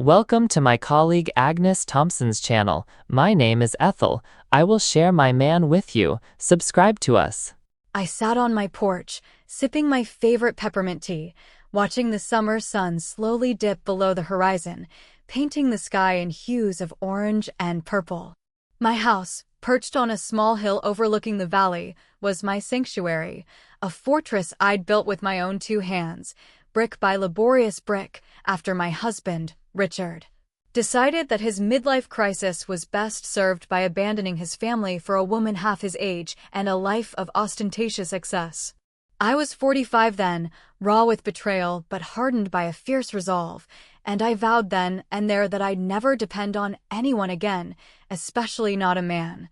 Welcome to my colleague Agnes Thompson's channel. My name is Ethel. I will share my man with you. Subscribe to us. I sat on my porch, sipping my favorite peppermint tea, watching the summer sun slowly dip below the horizon, painting the sky in hues of orange and purple. My house, perched on a small hill overlooking the valley, was my sanctuary, a fortress I'd built with my own two hands, brick by laborious brick, after my husband, Richard, decided that his midlife crisis was best served by abandoning his family for a woman half his age and a life of ostentatious excess. I was 45 then, raw with betrayal but hardened by a fierce resolve, and I vowed then and there that I'd never depend on anyone again, especially not a man.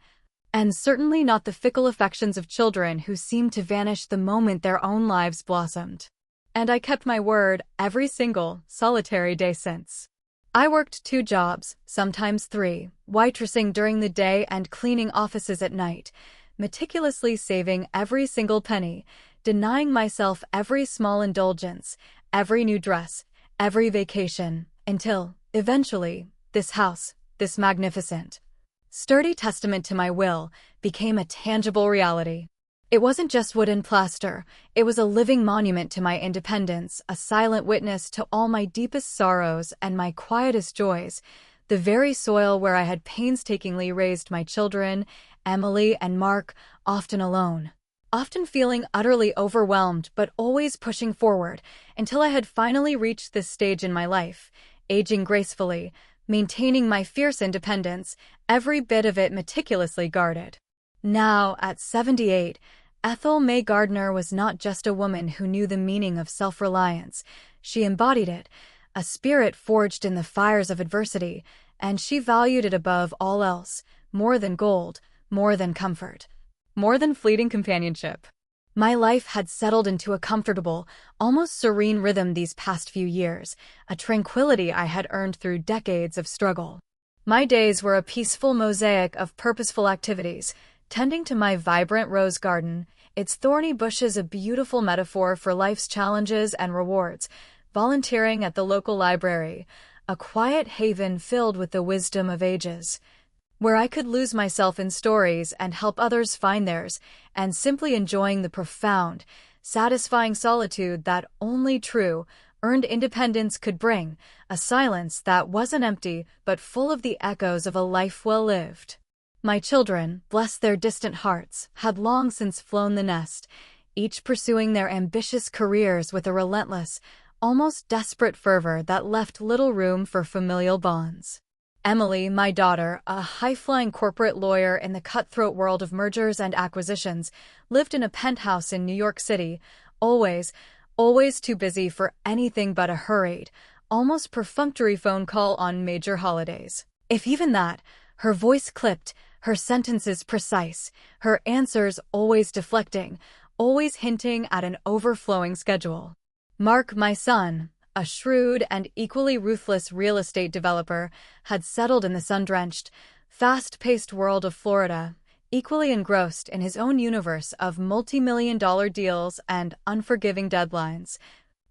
And certainly not the fickle affections of children who seemed to vanish the moment their own lives blossomed. And I kept my word every single, solitary day since. I worked 2 jobs, sometimes 3, waitressing during the day and cleaning offices at night, meticulously saving every single penny, denying myself every small indulgence, every new dress, every vacation, until, eventually, this house, this magnificent, sturdy testament to my will, became a tangible reality. It wasn't just wood and plaster, it was a living monument to my independence, a silent witness to all my deepest sorrows and my quietest joys, the very soil where I had painstakingly raised my children, Emily and Mark, often alone, often feeling utterly overwhelmed but always pushing forward, until I had finally reached this stage in my life, aging gracefully, maintaining my fierce independence, every bit of it meticulously guarded. Now, at 78, Ethel May Gardner was not just a woman who knew the meaning of self-reliance. She embodied it, a spirit forged in the fires of adversity, and she valued it above all else, more than gold, more than comfort, more than fleeting companionship. My life had settled into a comfortable, almost serene rhythm these past few years, a tranquility I had earned through decades of struggle. My days were a peaceful mosaic of purposeful activities, tending to my vibrant rose garden, its thorny bushes a beautiful metaphor for life's challenges and rewards, volunteering at the local library, a quiet haven filled with the wisdom of ages, where I could lose myself in stories and help others find theirs, and simply enjoying the profound, satisfying solitude that only true, earned independence could bring, a silence that wasn't empty but full of the echoes of a life well lived. My children, bless their distant hearts, had long since flown the nest, each pursuing their ambitious careers with a relentless, almost desperate fervor that left little room for familial bonds. Emily, my daughter, a high-flying corporate lawyer in the cutthroat world of mergers and acquisitions, lived in a penthouse in New York City, always too busy for anything but a hurried, almost perfunctory phone call on major holidays. If even that, her voice clipped, her sentences precise, her answers always deflecting, always hinting at an overflowing schedule. Mark, my son, a shrewd and equally ruthless real estate developer, had settled in the sun-drenched, fast-paced world of Florida, equally engrossed in his own universe of multi-million-dollar deals and unforgiving deadlines,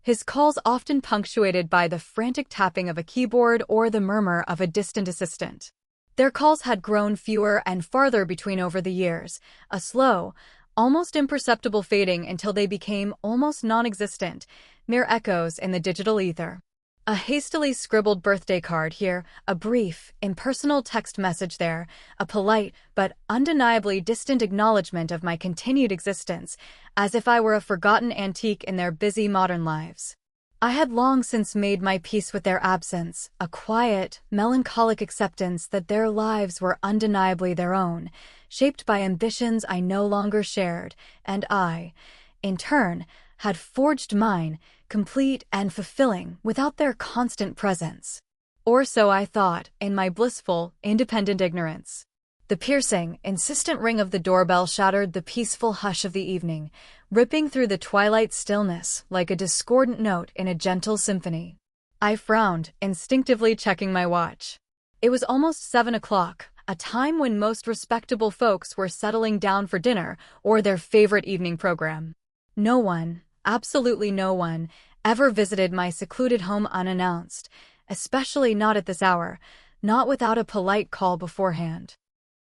his calls often punctuated by the frantic tapping of a keyboard or the murmur of a distant assistant. Their calls had grown fewer and farther between over the years, a slow, almost imperceptible fading until they became almost non-existent, mere echoes in the digital ether. A hastily scribbled birthday card here, a brief, impersonal text message there, a polite but undeniably distant acknowledgement of my continued existence, as if I were a forgotten antique in their busy modern lives. I had long since made my peace with their absence, a quiet, melancholic acceptance that their lives were undeniably their own, shaped by ambitions I no longer shared, and I, in turn, had forged mine, complete and fulfilling, without their constant presence. Or so I thought, in my blissful, independent ignorance. The piercing, insistent ring of the doorbell shattered the peaceful hush of the evening, ripping through the twilight stillness like a discordant note in a gentle symphony. I frowned, instinctively checking my watch. It was almost 7 o'clock, a time when most respectable folks were settling down for dinner or their favorite evening program. No one, absolutely no one, ever visited my secluded home unannounced, especially not at this hour, not without a polite call beforehand.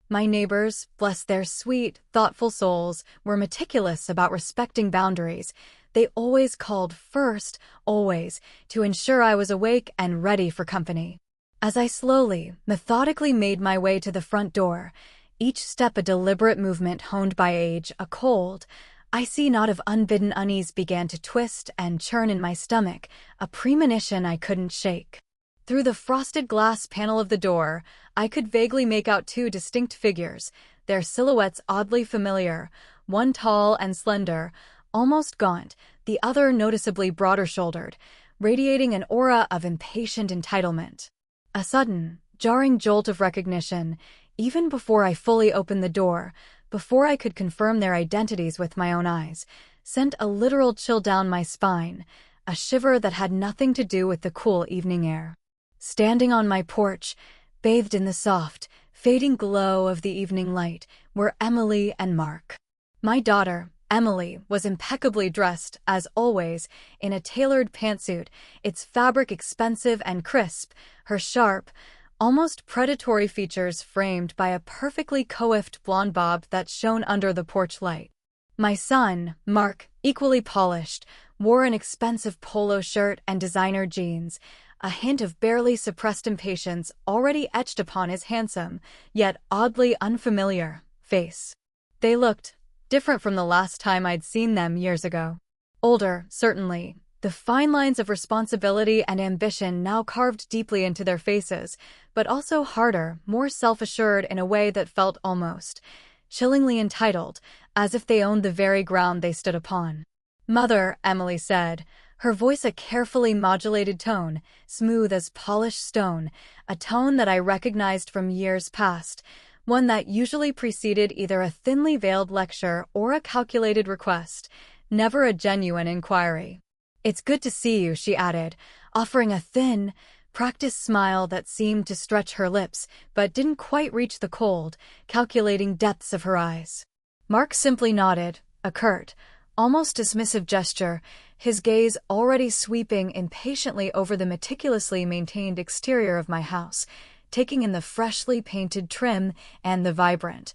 My neighbors, bless their sweet, thoughtful souls, were meticulous about respecting boundaries. They always called first, always, to ensure I was awake and ready for company. As I slowly, methodically made my way to the front door, each step a deliberate movement honed by age, a cold, icy knot of unbidden unease began to twist and churn in my stomach, a premonition I couldn't shake. Through the frosted glass panel of the door, I could vaguely make out two distinct figures, their silhouettes oddly familiar, one tall and slender, almost gaunt, the other noticeably broader-shouldered, radiating an aura of impatient entitlement. A sudden, jarring jolt of recognition, even before I fully opened the door, before I could confirm their identities with my own eyes, sent a literal chill down my spine, a shiver that had nothing to do with the cool evening air. Standing on my porch, bathed in the soft, fading glow of the evening light, were Emily and Mark. My daughter, Emily, was impeccably dressed, as always, in a tailored pantsuit, its fabric expensive and crisp, her sharp, almost predatory features framed by a perfectly coiffed blonde bob that shone under the porch light. My son, Mark, equally polished, wore an expensive polo shirt and designer jeans, a hint of barely suppressed impatience already etched upon his handsome, yet oddly unfamiliar, face. They looked different from the last time I'd seen them years ago. Older, certainly, the fine lines of responsibility and ambition now carved deeply into their faces, but also harder, more self-assured in a way that felt almost chillingly entitled, as if they owned the very ground they stood upon. "Mother," Emily said, her voice a carefully modulated tone, smooth as polished stone, a tone that I recognized from years past, one that usually preceded either a thinly veiled lecture or a calculated request, never a genuine inquiry. "It's good to see you," she added, offering a thin, practiced smile that seemed to stretch her lips but didn't quite reach the cold, calculating depths of her eyes. Mark simply nodded, a curt, almost dismissive gesture, his gaze already sweeping impatiently over the meticulously maintained exterior of my house, taking in the freshly painted trim and the vibrant,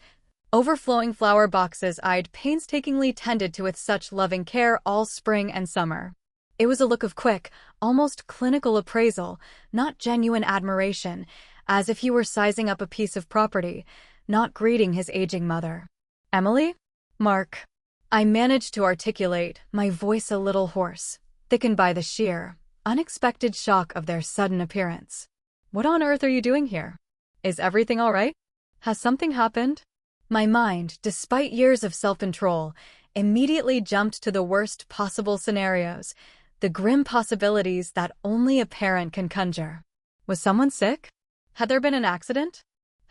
overflowing flower boxes I'd painstakingly tended to with such loving care all spring and summer. It was a look of quick, almost clinical appraisal, not genuine admiration, as if he were sizing up a piece of property, not greeting his aging mother. "Emily?" "Mark." I managed to articulate, my voice a little hoarse, thickened by the sheer, unexpected shock of their sudden appearance. "What on earth are you doing here? Is everything all right? Has something happened?" My mind, despite years of self-control, immediately jumped to the worst possible scenarios, the grim possibilities that only a parent can conjure. Was someone sick? Had there been an accident?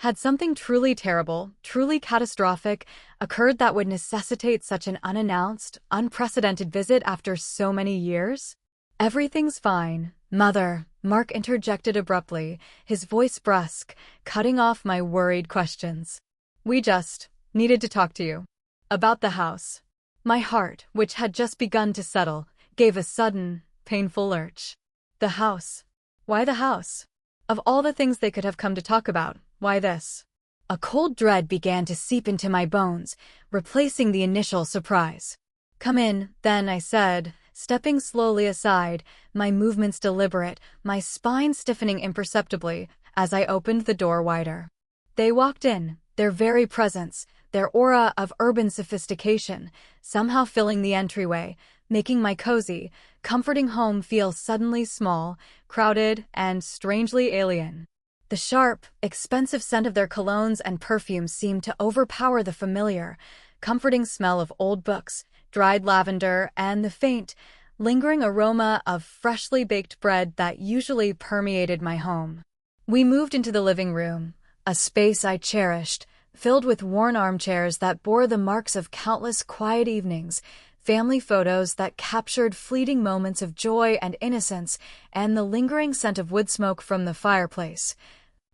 Had something truly terrible, truly catastrophic, occurred that would necessitate such an unannounced, unprecedented visit after so many years? "Everything's fine, Mother," Mark interjected abruptly, his voice brusque, cutting off my worried questions. "We just needed to talk to you about the house." My heart, which had just begun to settle, gave a sudden, painful lurch. The house. Why the house? Of all the things they could have come to talk about, why this? A cold dread began to seep into my bones, replacing the initial surprise. "Come in, then," I said, stepping slowly aside, my movements deliberate, my spine stiffening imperceptibly as I opened the door wider. They walked in, their very presence, their aura of urban sophistication, somehow filling the entryway, making my cozy, comforting home feel suddenly small, crowded, and strangely alien. The sharp, expensive scent of their colognes and perfumes seemed to overpower the familiar, comforting smell of old books, dried lavender, and the faint, lingering aroma of freshly baked bread that usually permeated my home. We moved into the living room, a space I cherished, filled with worn armchairs that bore the marks of countless quiet evenings, family photos that captured fleeting moments of joy and innocence, and the lingering scent of wood smoke from the fireplace.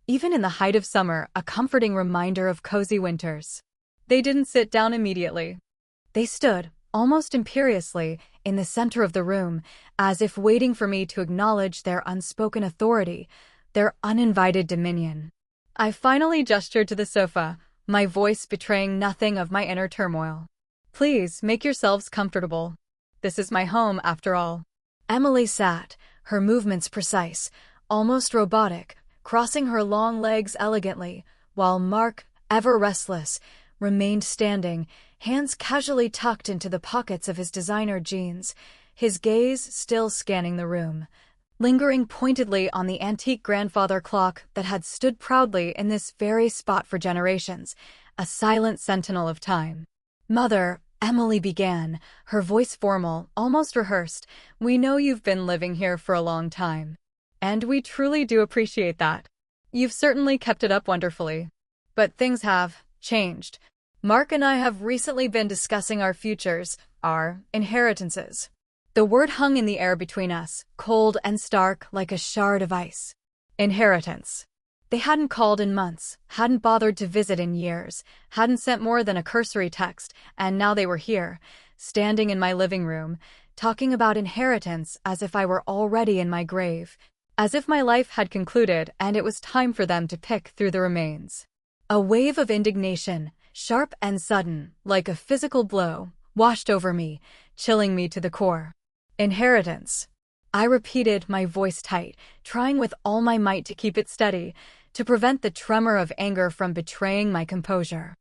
Even in the height of summer, a comforting reminder of cozy winters. They didn't sit down immediately. They stood, almost imperiously, in the center of the room, as if waiting for me to acknowledge their unspoken authority, their uninvited dominion. I finally gestured to the sofa, my voice betraying nothing of my inner turmoil. "Please, make yourselves comfortable. This is my home, after all." Emily sat, her movements precise, almost robotic, crossing her long legs elegantly, while Mark, ever restless, remained standing, hands casually tucked into the pockets of his designer jeans, his gaze still scanning the room, lingering pointedly on the antique grandfather clock that had stood proudly in this very spot for generations, a silent sentinel of time. "Mother," Emily began, her voice formal, almost rehearsed, "we know you've been living here for a long time. And we truly do appreciate that. You've certainly kept it up wonderfully. But things have changed. Mark and I have recently been discussing our futures, our inheritances." The word hung in the air between us, cold and stark like a shard of ice. Inheritance. They hadn't called in months, hadn't bothered to visit in years, hadn't sent more than a cursory text, and now they were here, standing in my living room, talking about inheritance as if I were already in my grave, as if my life had concluded and it was time for them to pick through the remains. A wave of indignation, sharp and sudden, like a physical blow, washed over me, chilling me to the core. Inheritance. I repeated, my voice tight, trying with all my might to keep it steady, to prevent the tremor of anger from betraying my composure.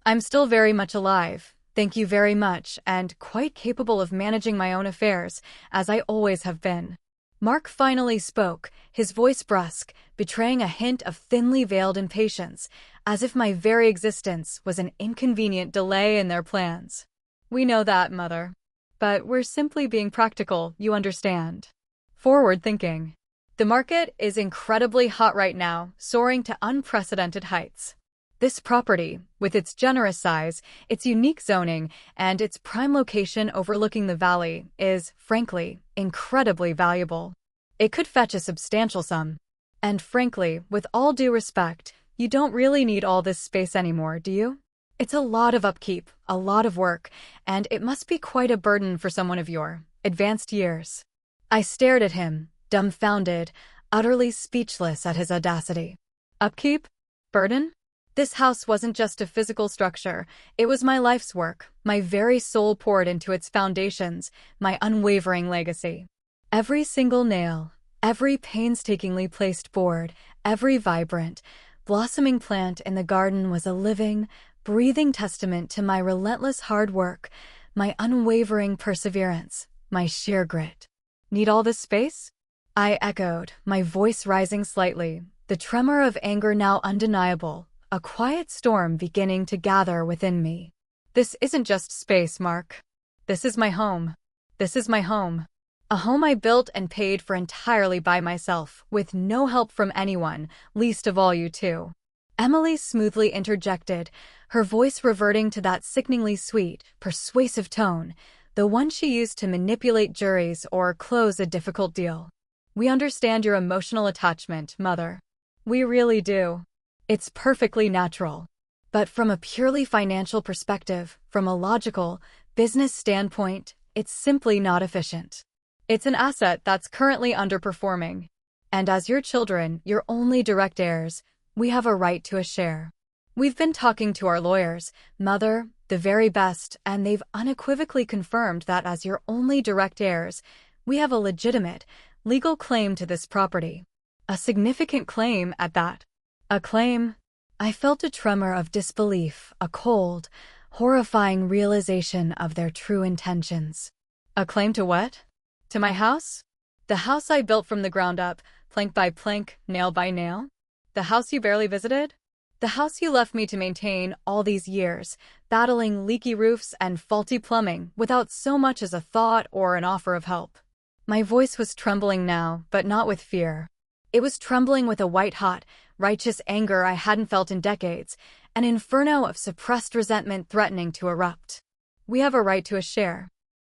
"I'm still very much alive, thank you very much, and quite capable of managing my own affairs, as I always have been." Mark finally spoke, his voice brusque, betraying a hint of thinly veiled impatience, as if my very existence was an inconvenient delay in their plans. "We know that, Mother. But we're simply being practical, you understand. Forward thinking. The market is incredibly hot right now, soaring to unprecedented heights. This property, with its generous size, its unique zoning, and its prime location overlooking the valley, is, frankly, incredibly valuable. It could fetch a substantial sum. And frankly, with all due respect, you don't really need all this space anymore, do you? It's a lot of upkeep, a lot of work, and it must be quite a burden for someone of your advanced years." I stared at him, dumbfounded, utterly speechless at his audacity. Upkeep? Burden? This house wasn't just a physical structure, it was my life's work, my very soul poured into its foundations, my unwavering legacy. Every single nail, every painstakingly placed board, every vibrant, blossoming plant in the garden was a living, breathing testament to my relentless hard work, my unwavering perseverance, my sheer grit. "Need all this space?" I echoed, my voice rising slightly, the tremor of anger now undeniable, a quiet storm beginning to gather within me. "This isn't just space, Mark. This is my home. This is my home. A home I built and paid for entirely by myself, with no help from anyone, least of all you two." Emily smoothly interjected, her voice reverting to that sickeningly sweet, persuasive tone, the one she used to manipulate juries or close a difficult deal. "We understand your emotional attachment, Mother. We really do. It's perfectly natural. But from a purely financial perspective, from a logical, business standpoint, it's simply not efficient. It's an asset that's currently underperforming. And as your children, your only direct heirs, we have a right to a share. We've been talking to our lawyers, Mother, the very best, and they've unequivocally confirmed that as your only direct heirs, we have a legitimate, legal claim to this property. A significant claim at that. A claim." I felt a tremor of disbelief, a cold, horrifying realization of their true intentions. "A claim to what? To my house? The house I built from the ground up, plank by plank, nail by nail? The house you barely visited? The house you left me to maintain all these years, battling leaky roofs and faulty plumbing without so much as a thought or an offer of help?" My voice was trembling now, but not with fear. It was trembling with a white-hot, righteous anger I hadn't felt in decades, an inferno of suppressed resentment threatening to erupt. "We have a right to a share,"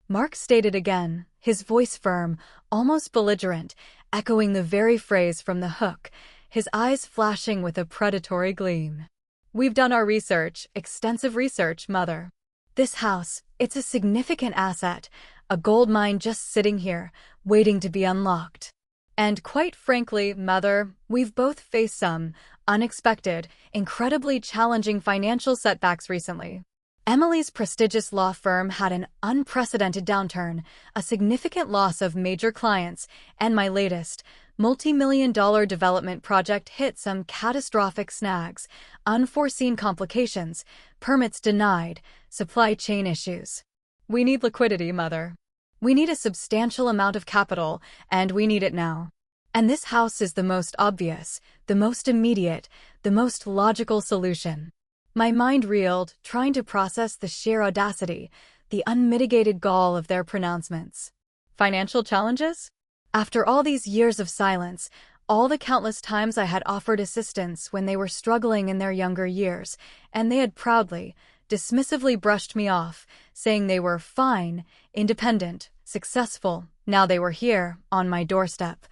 Mark stated again, his voice firm, almost belligerent, echoing the very phrase from the hook, his eyes flashing with a predatory gleam. "We've done our research, extensive research, Mother. This house, It's a significant asset, a gold mine just sitting here, waiting to be unlocked. And quite frankly, Mother, we've both faced some unexpected, incredibly challenging financial setbacks recently. Emily's prestigious law firm had an unprecedented downturn, a significant loss of major clients, and my latest, multi-million-dollar development project hit some catastrophic snags, unforeseen complications, permits denied, supply chain issues. We need liquidity, Mother. We need a substantial amount of capital, and we need it now. And this house is the most obvious, the most immediate, the most logical solution. My mind reeled, trying to process the sheer audacity, the unmitigated gall of their pronouncements. Financial challenges? After all these years of silence, all the countless times I had offered assistance when they were struggling in their younger years, and they had proudly, dismissively brushed me off, saying they were fine, independent, successful, now they were here, on my doorstep,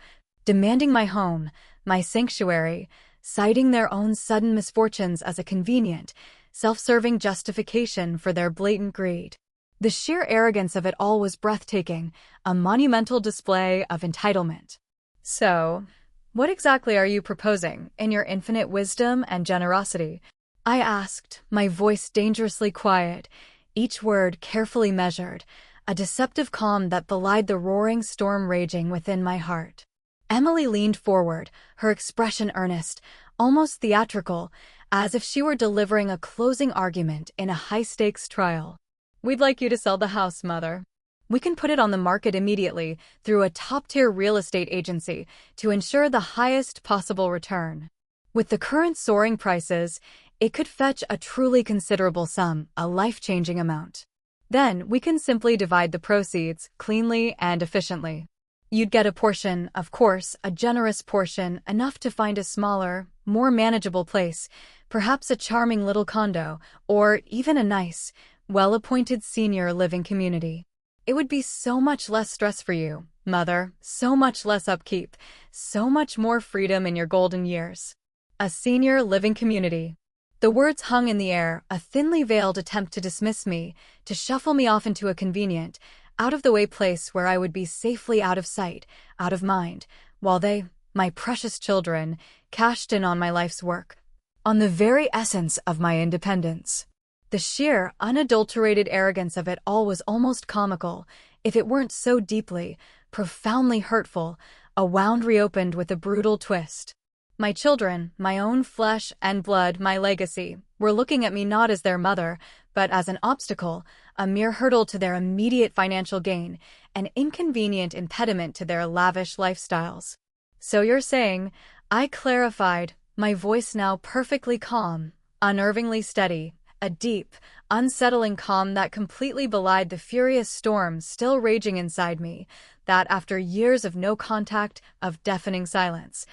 demanding my home, my sanctuary, citing their own sudden misfortunes as a convenient, self-serving justification for their blatant greed. The sheer arrogance of it all was breathtaking, a monumental display of entitlement. So, what exactly are you proposing, in your infinite wisdom and generosity? I asked, my voice dangerously quiet, each word carefully measured, a deceptive calm that belied the roaring storm raging within my heart. Emily leaned forward, her expression earnest, almost theatrical, as if she were delivering a closing argument in a high-stakes trial. We'd like you to sell the house, Mother. We can put it on the market immediately through a top-tier real estate agency to ensure the highest possible return. With the current soaring prices, it could fetch a truly considerable sum, a life-changing amount. Then we can simply divide the proceeds cleanly and efficiently. You'd get a portion, of course, a generous portion, enough to find a smaller, more manageable place, perhaps a charming little condo, or even a nice, well-appointed senior living community. It would be so much less stress for you, Mother, so much less upkeep, so much more freedom in your golden years. A senior living community. The words hung in the air, a thinly veiled attempt to dismiss me, to shuffle me off into a convenient, out-of-the-way place where I would be safely out of sight, out of mind, while they, my precious children, cashed in on my life's work, on the very essence of my independence. The sheer, unadulterated arrogance of it all was almost comical, if it weren't so deeply, profoundly hurtful, a wound reopened with a brutal twist. My children, my own flesh and blood, my legacy, were looking at me not as their mother, but as an obstacle, a mere hurdle to their immediate financial gain, an inconvenient impediment to their lavish lifestyles. So you're saying, I clarified, my voice now perfectly calm, unnervingly steady, a deep, unsettling calm that completely belied the furious storm still raging inside me, that after years of no contact, of deafening silence,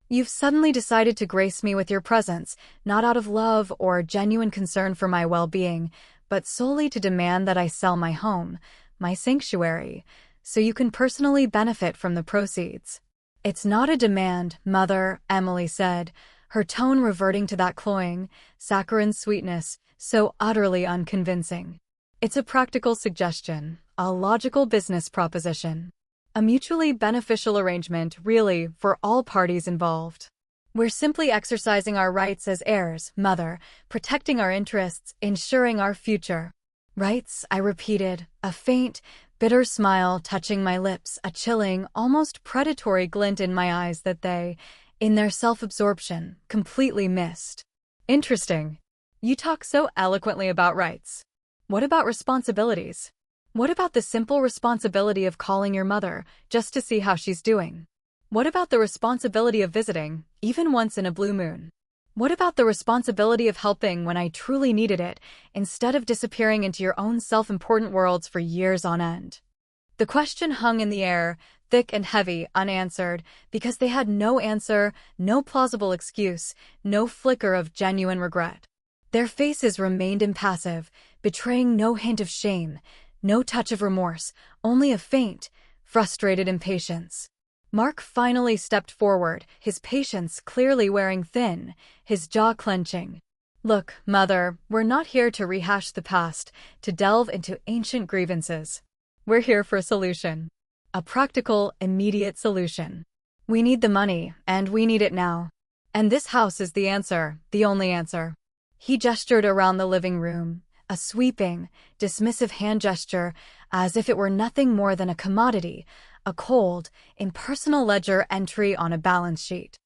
you've suddenly decided to grace me with your presence, not out of love or genuine concern for my well-being, but solely to demand that I sell my home, my sanctuary, so you can personally benefit from the proceeds. It's not a demand, Mother, Emily said, her tone reverting to that cloying, saccharine sweetness, so utterly unconvincing. It's a practical suggestion, a logical business proposition. A mutually beneficial arrangement, really, for all parties involved. We're simply exercising our rights as heirs, Mother, protecting our interests, ensuring our future. Rights, I repeated, a faint, bitter smile touching my lips, a chilling, almost predatory glint in my eyes that they, in their self-absorption, completely missed. Interesting. You talk so eloquently about rights. What about responsibilities? What about the simple responsibility of calling your mother, just to see how she's doing? What about the responsibility of visiting, even once in a blue moon? What about the responsibility of helping when I truly needed it, instead of disappearing into your own self-important worlds for years on end? The question hung in the air, thick and heavy, unanswered, because they had no answer, no plausible excuse, no flicker of genuine regret. Their faces remained impassive, betraying no hint of shame, no touch of remorse, only a faint, frustrated impatience. Mark finally stepped forward, his patience clearly wearing thin, his jaw clenching. Look, Mother, we're not here to rehash the past, to delve into ancient grievances. We're here for a solution. A practical, immediate solution. We need the money, and we need it now. And this house is the answer, the only answer. He gestured around the living room, a sweeping, dismissive hand gesture, as if it were nothing more than a commodity, a cold, impersonal ledger entry on a balance sheet.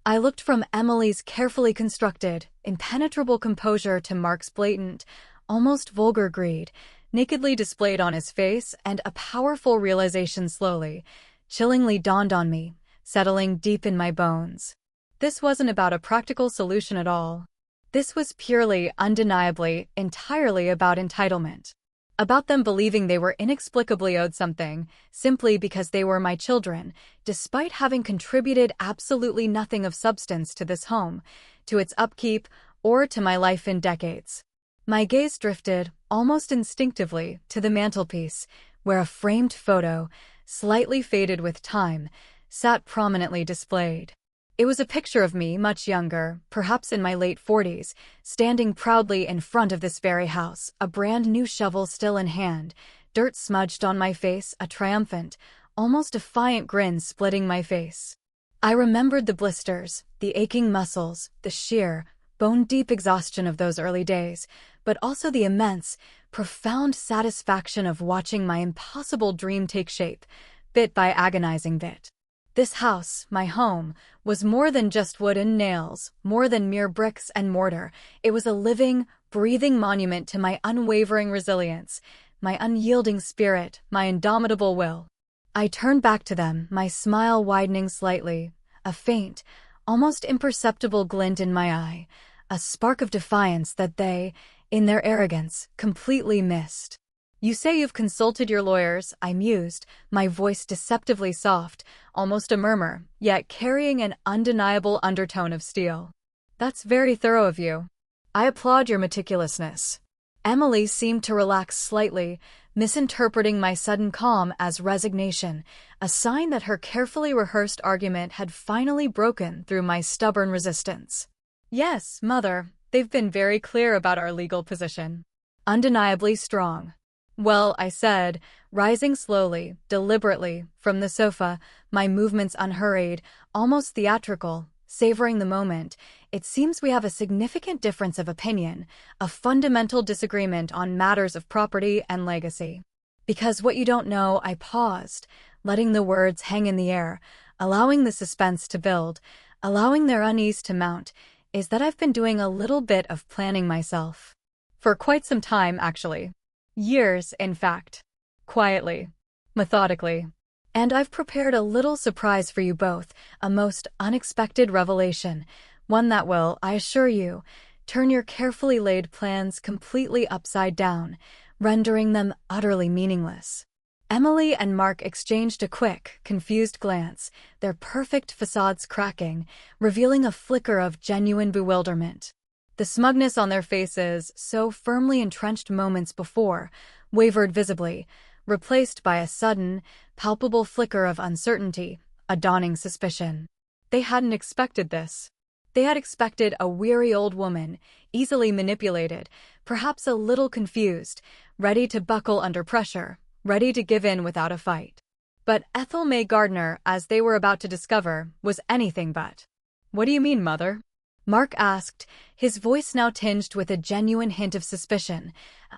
I looked from Emily's carefully constructed, impenetrable composure to Mark's blatant, almost vulgar greed, nakedly displayed on his face, and a powerful realization slowly, chillingly dawned on me, settling deep in my bones. This wasn't about a practical solution at all. This was purely, undeniably, entirely about entitlement. About them believing they were inexplicably owed something, simply because they were my children, despite having contributed absolutely nothing of substance to this home, to its upkeep, or to my life in decades. My gaze drifted, almost instinctively, to the mantelpiece, where a framed photo, slightly faded with time, sat prominently displayed. It was a picture of me, much younger, perhaps in my late 40s, standing proudly in front of this very house, a brand-new shovel still in hand, dirt smudged on my face, a triumphant, almost defiant grin splitting my face. I remembered the blisters, the aching muscles, the sheer, bone-deep exhaustion of those early days, but also the immense, profound satisfaction of watching my impossible dream take shape, bit by agonizing bit. This house, my home, was more than just wood and nails, more than mere bricks and mortar. It was a living, breathing monument to my unwavering resilience, my unyielding spirit, my indomitable will. I turned back to them, my smile widening slightly, a faint, almost imperceptible glint in my eye, a spark of defiance that they, in their arrogance, completely missed. You say you've consulted your lawyers, I mused, my voice deceptively soft, almost a murmur, yet carrying an undeniable undertone of steel. That's very thorough of you. I applaud your meticulousness. Emily seemed to relax slightly, misinterpreting my sudden calm as resignation, a sign that her carefully rehearsed argument had finally broken through my stubborn resistance. Yes, Mother, they've been very clear about our legal position. Undeniably strong. Well, I said, rising slowly, deliberately, from the sofa, my movements unhurried, almost theatrical, savoring the moment, it seems we have a significant difference of opinion, a fundamental disagreement on matters of property and legacy. Because what you don't know, I paused, letting the words hang in the air, allowing the suspense to build, allowing their unease to mount, is that I've been doing a little bit of planning myself. For quite some time, actually. Years, in fact. Quietly. Methodically. And I've prepared a little surprise for you both, a most unexpected revelation, one that will, I assure you, turn your carefully laid plans completely upside down, rendering them utterly meaningless. Emily and Mark exchanged a quick, confused glance, their perfect facades cracking, revealing a flicker of genuine bewilderment. The smugness on their faces, so firmly entrenched moments before, wavered visibly, replaced by a sudden, palpable flicker of uncertainty, a dawning suspicion. They hadn't expected this. They had expected a weary old woman, easily manipulated, perhaps a little confused, ready to buckle under pressure, ready to give in without a fight. But Ethel May Gardner, as they were about to discover, was anything but. What do you mean, Mother? Mark asked, his voice now tinged with a genuine hint of suspicion,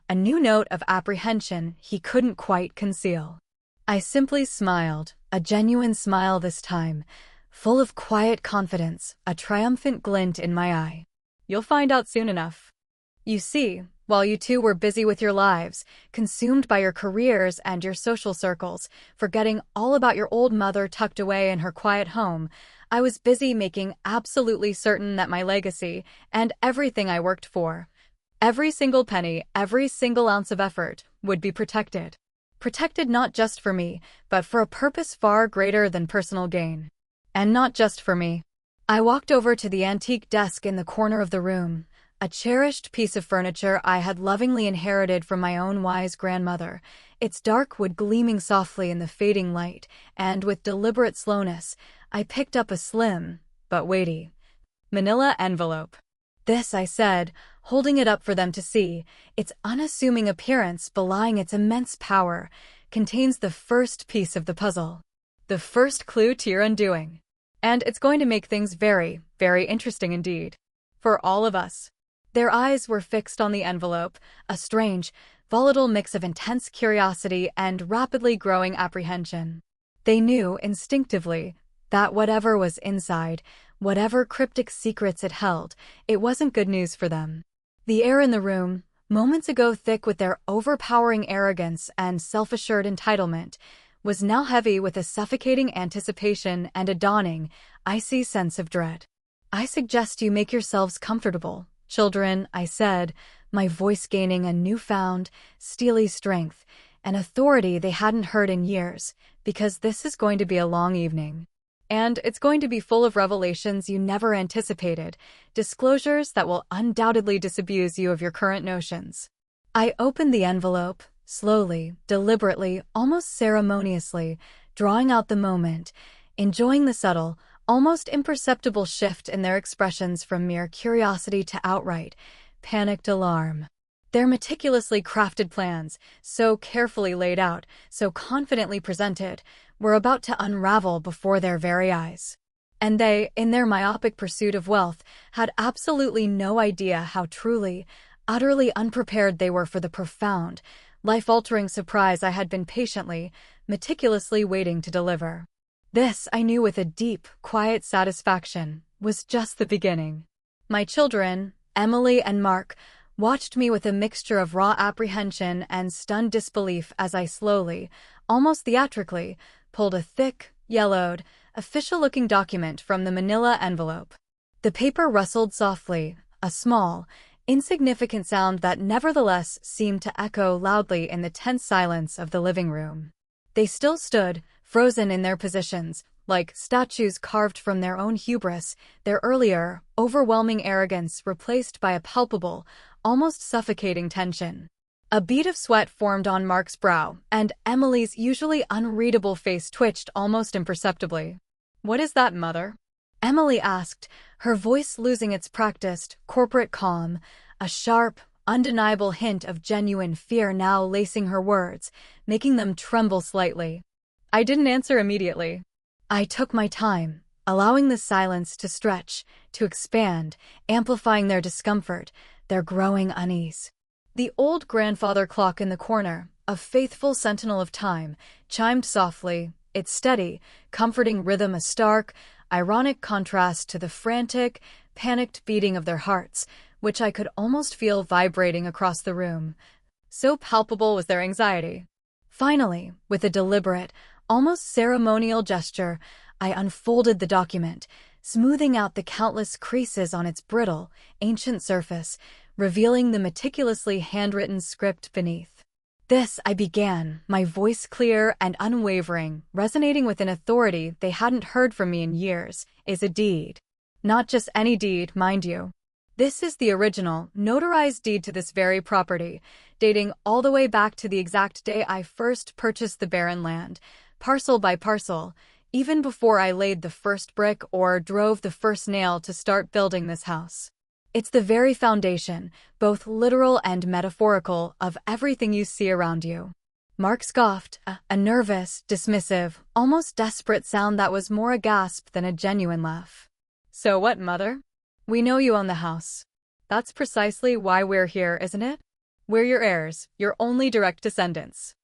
a new note of apprehension he couldn't quite conceal. I simply smiled, a genuine smile this time, full of quiet confidence, a triumphant glint in my eye. You'll find out soon enough. You see, while you two were busy with your lives, consumed by your careers and your social circles, forgetting all about your old mother tucked away in her quiet home, I was busy making absolutely certain that my legacy, and everything I worked for, every single penny, every single ounce of effort, would be protected. Protected not just for me, but for a purpose far greater than personal gain. And not just for me. I walked over to the antique desk in the corner of the room, a cherished piece of furniture I had lovingly inherited from my own wise grandmother, its dark wood gleaming softly in the fading light, and with deliberate slowness, I picked up a slim, but weighty, manila envelope. This, I said, holding it up for them to see, its unassuming appearance belying its immense power, contains the first piece of the puzzle. The first clue to your undoing. And it's going to make things very, very interesting indeed. For all of us. Their eyes were fixed on the envelope, a strange, volatile mix of intense curiosity and rapidly growing apprehension. They knew, instinctively, that whatever was inside, whatever cryptic secrets it held, it wasn't good news for them. The air in the room, moments ago thick with their overpowering arrogance and self-assured entitlement, was now heavy with a suffocating anticipation and a dawning, icy sense of dread. "I suggest you make yourselves comfortable, children," I said, my voice gaining a newfound, steely strength, an authority they hadn't heard in years, because this is going to be a long evening. And it's going to be full of revelations you never anticipated, disclosures that will undoubtedly disabuse you of your current notions. I opened the envelope, slowly, deliberately, almost ceremoniously, drawing out the moment, enjoying the subtle, almost imperceptible shift in their expressions from mere curiosity to outright, panicked alarm. Their meticulously crafted plans, so carefully laid out, so confidently presented, were about to unravel before their very eyes. And they, in their myopic pursuit of wealth, had absolutely no idea how truly, utterly unprepared they were for the profound, life-altering surprise I had been patiently, meticulously waiting to deliver. This, I knew with a deep, quiet satisfaction, was just the beginning. My children, Emily and Mark, watched me with a mixture of raw apprehension and stunned disbelief as I slowly, almost theatrically, pulled a thick, yellowed, official-looking document from the manila envelope. The paper rustled softly, a small, insignificant sound that nevertheless seemed to echo loudly in the tense silence of the living room. They still stood, frozen in their positions, like statues carved from their own hubris, their earlier, overwhelming arrogance replaced by a palpable, almost suffocating tension. A bead of sweat formed on Mark's brow, and Emily's usually unreadable face twitched almost imperceptibly. "What is that, Mother?" Emily asked, her voice losing its practiced, corporate calm, a sharp, undeniable hint of genuine fear now lacing her words, making them tremble slightly. I didn't answer immediately. I took my time, allowing the silence to stretch, to expand, amplifying their discomfort, their growing unease. The old grandfather clock in the corner, a faithful sentinel of time, chimed softly, its steady, comforting rhythm a stark, ironic contrast to the frantic, panicked beating of their hearts, which I could almost feel vibrating across the room. So palpable was their anxiety. Finally, with a deliberate, almost ceremonial gesture, I unfolded the document, smoothing out the countless creases on its brittle, ancient surface, revealing the meticulously handwritten script beneath. "This," I began, my voice clear and unwavering, resonating with an authority they hadn't heard from me in years, "is a deed. Not just any deed, mind you. This is the original, notarized deed to this very property, dating all the way back to the exact day I first purchased the barren land, parcel by parcel, even before I laid the first brick or drove the first nail to start building this house. It's the very foundation, both literal and metaphorical, of everything you see around you." Mark scoffed, a nervous, dismissive, almost desperate sound that was more a gasp than a genuine laugh. "So what, Mother? We know you own the house. That's precisely why we're here, isn't it? We're your heirs, your only direct descendants.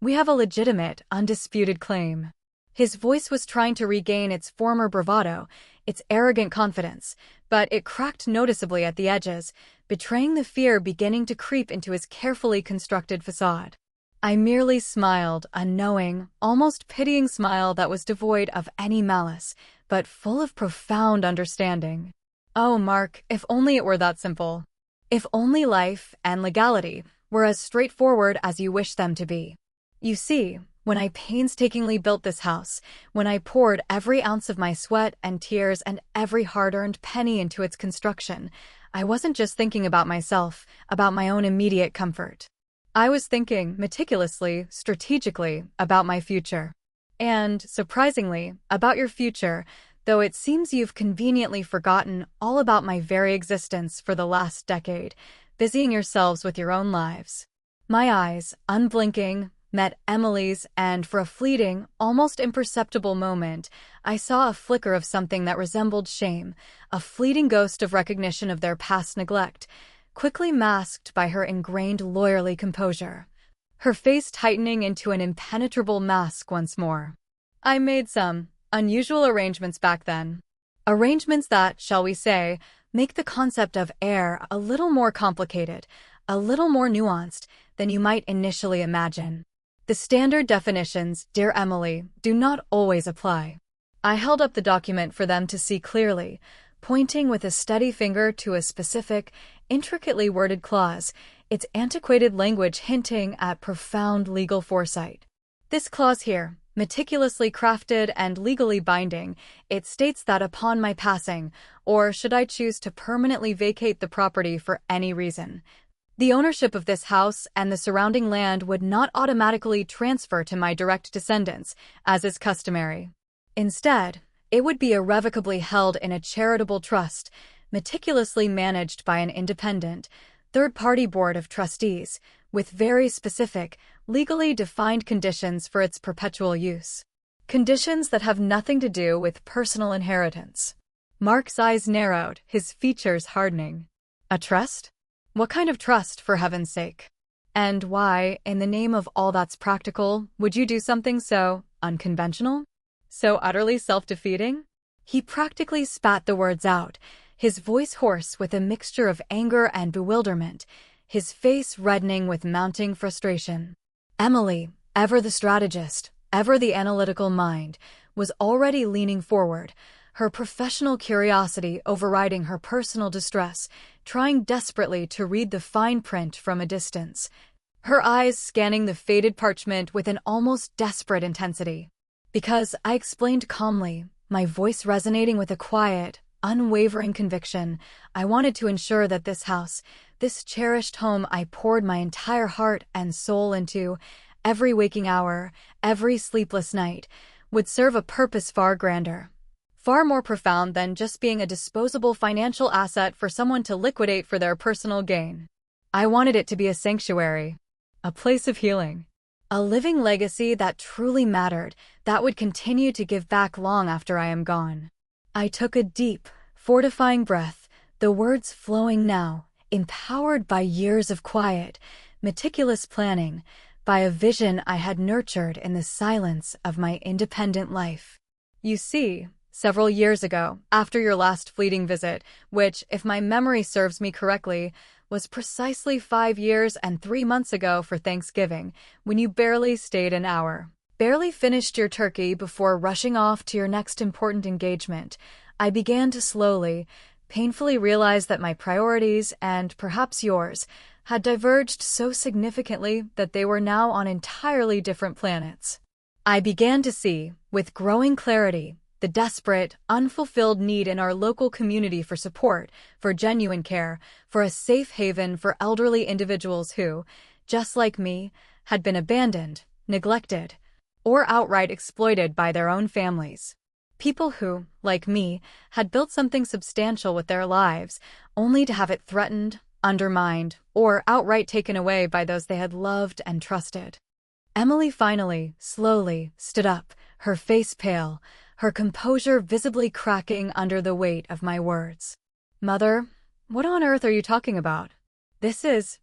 We have a legitimate, undisputed claim." His voice was trying to regain its former bravado, its arrogant confidence, but it cracked noticeably at the edges, betraying the fear beginning to creep into his carefully constructed facade. I merely smiled, a knowing, almost pitying smile that was devoid of any malice, but full of profound understanding. "Oh, Mark, if only it were that simple. If only life and legality were as straightforward as you wish them to be. You see, when I painstakingly built this house, when I poured every ounce of my sweat and tears and every hard-earned penny into its construction, I wasn't just thinking about myself, about my own immediate comfort. I was thinking meticulously, strategically, about my future. And, surprisingly, about your future, though it seems you've conveniently forgotten all about my very existence for the last decade, busying yourselves with your own lives. My eyes, unblinking, met Emily's, and for a fleeting, almost imperceptible moment, I saw a flicker of something that resembled shame, a fleeting ghost of recognition of their past neglect, quickly masked by her ingrained lawyerly composure, her face tightening into an impenetrable mask once more. I made some unusual arrangements back then. Arrangements that, shall we say, make the concept of heir a little more complicated, a little more nuanced than you might initially imagine. The standard definitions, dear Emily, do not always apply. I held up the document for them to see clearly, pointing with a steady finger to a specific, intricately worded clause, its antiquated language hinting at profound legal foresight. This clause here, meticulously crafted and legally binding, it states that upon my passing, or should I choose to permanently vacate the property for any reason, the ownership of this house and the surrounding land would not automatically transfer to my direct descendants, as is customary. Instead, it would be irrevocably held in a charitable trust, meticulously managed by an independent, third-party board of trustees, with very specific, legally defined conditions for its perpetual use. Conditions that have nothing to do with personal inheritance. Mark's eyes narrowed, his features hardening. A trust? What kind of trust, for heaven's sake? And why, in the name of all that's practical, would you do something so unconventional? So utterly self-defeating? He practically spat the words out, his voice hoarse with a mixture of anger and bewilderment, his face reddening with mounting frustration. Emily, ever the strategist, ever the analytical mind, was already leaning forward, her professional curiosity overriding her personal distress, trying desperately to read the fine print from a distance, her eyes scanning the faded parchment with an almost desperate intensity. Because, I explained calmly, my voice resonating with a quiet, unwavering conviction, I wanted to ensure that this house, this cherished home I poured my entire heart and soul into, every waking hour, every sleepless night, would serve a purpose far grander, far more profound than just being a disposable financial asset for someone to liquidate for their personal gain. I wanted it to be a sanctuary, a place of healing, a living legacy that truly mattered, that would continue to give back long after I am gone. I took a deep, fortifying breath, the words flowing now, empowered by years of quiet, meticulous planning, by a vision I had nurtured in the silence of my independent life. You see, several years ago, after your last fleeting visit, which, if my memory serves me correctly, was precisely 5 years and 3 months ago for Thanksgiving, when you barely stayed an hour, barely finished your turkey before rushing off to your next important engagement, I began to slowly, painfully realize that my priorities, and perhaps yours, had diverged so significantly that they were now on entirely different planets. I began to see, with growing clarity, the desperate, unfulfilled need in our local community for support, for genuine care, for a safe haven for elderly individuals who, just like me, had been abandoned, neglected, or outright exploited by their own families. People who, like me, had built something substantial with their lives, only to have it threatened, undermined, or outright taken away by those they had loved and trusted. Emily finally, slowly, stood up, her face pale, her composure visibly cracking under the weight of my words. Mother, what on earth are you talking about? This is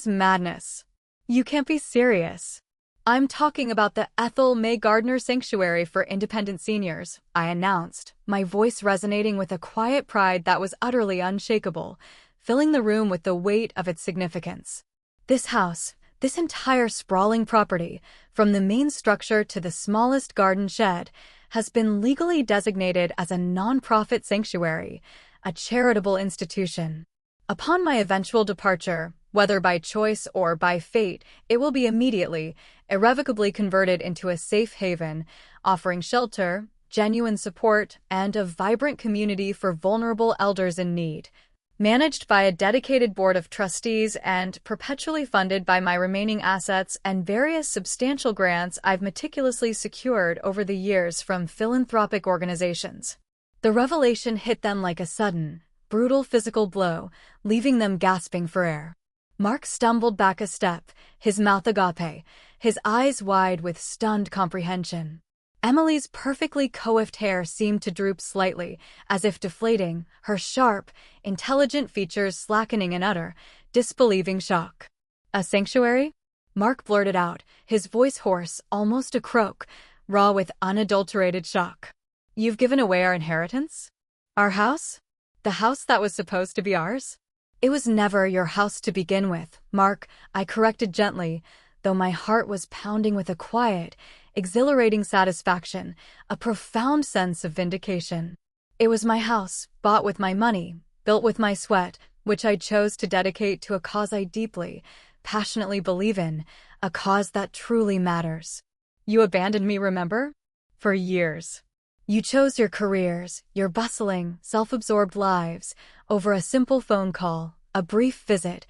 madness. You can't be serious. I'm talking about the Ethel May Gardner Sanctuary for Independent Seniors, I announced, my voice resonating with a quiet pride that was utterly unshakable, filling the room with the weight of its significance. This house, this entire sprawling property, from the main structure to the smallest garden shed, has been legally designated as a non-profit sanctuary, a charitable institution. Upon my eventual departure, whether by choice or by fate, it will be immediately, irrevocably converted into a safe haven, offering shelter, genuine support, and a vibrant community for vulnerable elders in need. Managed by a dedicated board of trustees and perpetually funded by my remaining assets and various substantial grants I've meticulously secured over the years from philanthropic organizations. The revelation hit them like a sudden, brutal physical blow, leaving them gasping for air. Mark stumbled back a step, his mouth agape, his eyes wide with stunned comprehension. Emily's perfectly coiffed hair seemed to droop slightly, as if deflating, her sharp, intelligent features slackening in utter, disbelieving shock. "A sanctuary?" Mark blurted out, his voice hoarse, almost a croak, raw with unadulterated shock. "You've given away our inheritance? Our house? The house that was supposed to be ours?" "It was never your house to begin with, Mark," I corrected gently, though my heart was pounding with a quiet, exhilarating satisfaction, a profound sense of vindication. "It was my house, bought with my money, built with my sweat, which I chose to dedicate to a cause I deeply, passionately believe in, a cause that truly matters. You abandoned me, remember? For years. You chose your careers, your bustling, self-absorbed lives, over a simple phone call, a brief visit,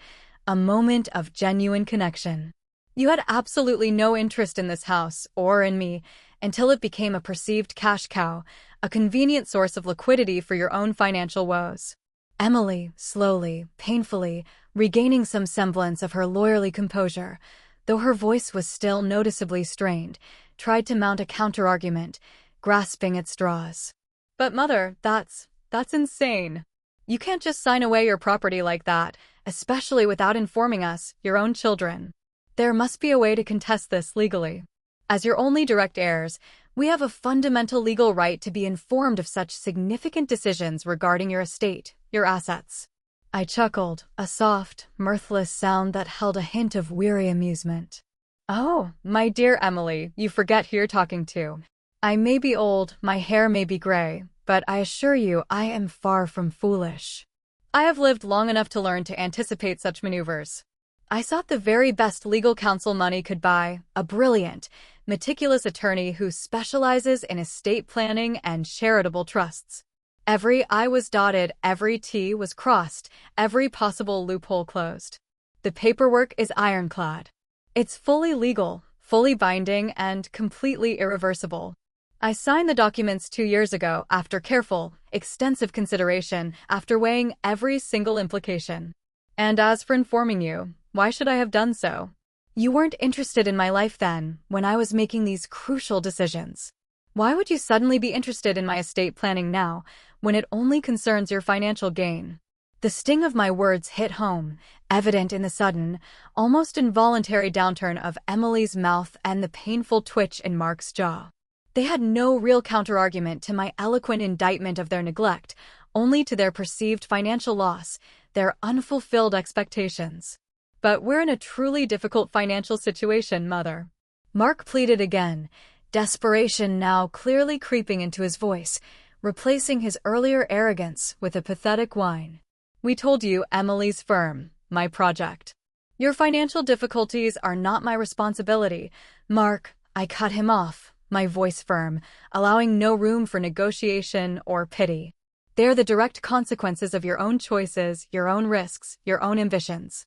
a moment of genuine connection. You had absolutely no interest in this house, or in me, until it became a perceived cash cow, a convenient source of liquidity for your own financial woes." Emily, slowly, painfully, regaining some semblance of her lawyerly composure, though her voice was still noticeably strained, tried to mount a counter-argument, grasping at straws. "But mother, that's insane. You can't just sign away your property like that, especially without informing us, your own children. There must be a way to contest this legally. As your only direct heirs, we have a fundamental legal right to be informed of such significant decisions regarding your estate, your assets." I chuckled, a soft, mirthless sound that held a hint of weary amusement. "Oh, my dear Emily, you forget who you're talking to. I may be old, my hair may be gray, but I assure you I am far from foolish. I have lived long enough to learn to anticipate such maneuvers. I sought the very best legal counsel money could buy, a brilliant, meticulous attorney who specializes in estate planning and charitable trusts. Every I was dotted, every T was crossed, every possible loophole closed. The paperwork is ironclad. It's fully legal, fully binding, and completely irreversible. I signed the documents 2 years ago after careful, extensive consideration, after weighing every single implication. And as for informing you, why should I have done so? You weren't interested in my life then, when I was making these crucial decisions. Why would you suddenly be interested in my estate planning now, when it only concerns your financial gain?" The sting of my words hit home, evident in the sudden, almost involuntary downturn of Emily's mouth and the painful twitch in Mark's jaw. They had no real counterargument to my eloquent indictment of their neglect, only to their perceived financial loss, their unfulfilled expectations. "But we're in a truly difficult financial situation, Mother." Mark pleaded again, desperation now clearly creeping into his voice, replacing his earlier arrogance with a pathetic whine. "We told you Emily's firm, my project. Your financial difficulties are not my responsibility, Mark." I cut him off, my voice firm, allowing no room for negotiation or pity. "They're the direct consequences of your own choices, your own risks, your own ambitions.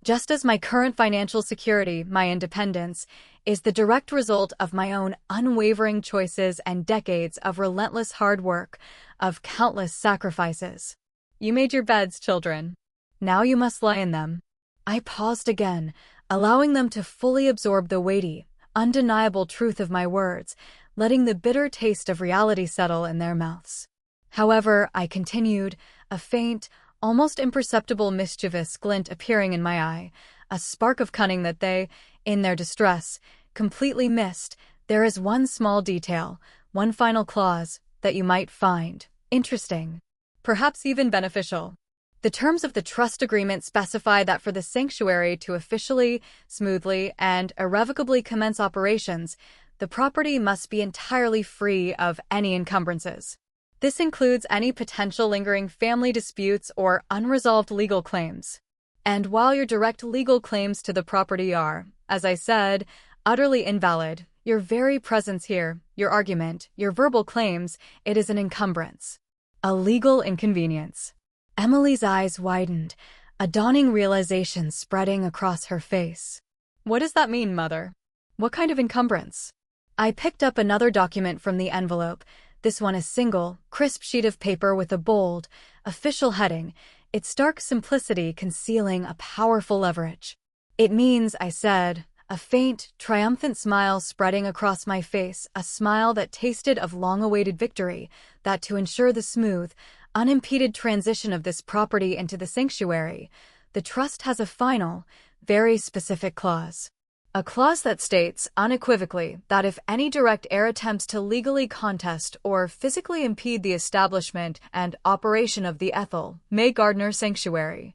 Just as my current financial security, my independence, is the direct result of my own unwavering choices and decades of relentless hard work, of countless sacrifices. You made your beds, children. Now you must lie in them." I paused again, allowing them to fully absorb the weighty, undeniable truth of my words, letting the bitter taste of reality settle in their mouths. However, I continued, a faint, almost imperceptible mischievous glint appearing in my eye, a spark of cunning that they, in their distress, completely missed. "There is one small detail, one final clause, that you might find interesting, perhaps even beneficial. The terms of the trust agreement specify that for the sanctuary to officially, smoothly, and irrevocably commence operations, the property must be entirely free of any encumbrances. This includes any potential lingering family disputes or unresolved legal claims. And while your direct legal claims to the property are, as I said, utterly invalid, your very presence here, your argument, your verbal claims, it is an encumbrance. A legal inconvenience." Emily's eyes widened, a dawning realization spreading across her face. "What does that mean, Mother? What kind of encumbrance?" I picked up another document from the envelope, This one is single, crisp sheet of paper with a bold, official heading, its stark simplicity concealing a powerful leverage. It means, I said, a faint, triumphant smile spreading across my face, a smile that tasted of long-awaited victory, that to ensure the smooth, unimpeded transition of this property into the sanctuary, the trust has a final, very specific clause. A clause that states, unequivocally, that if any direct heir attempts to legally contest or physically impede the establishment and operation of the Ethel May Gardner Sanctuary,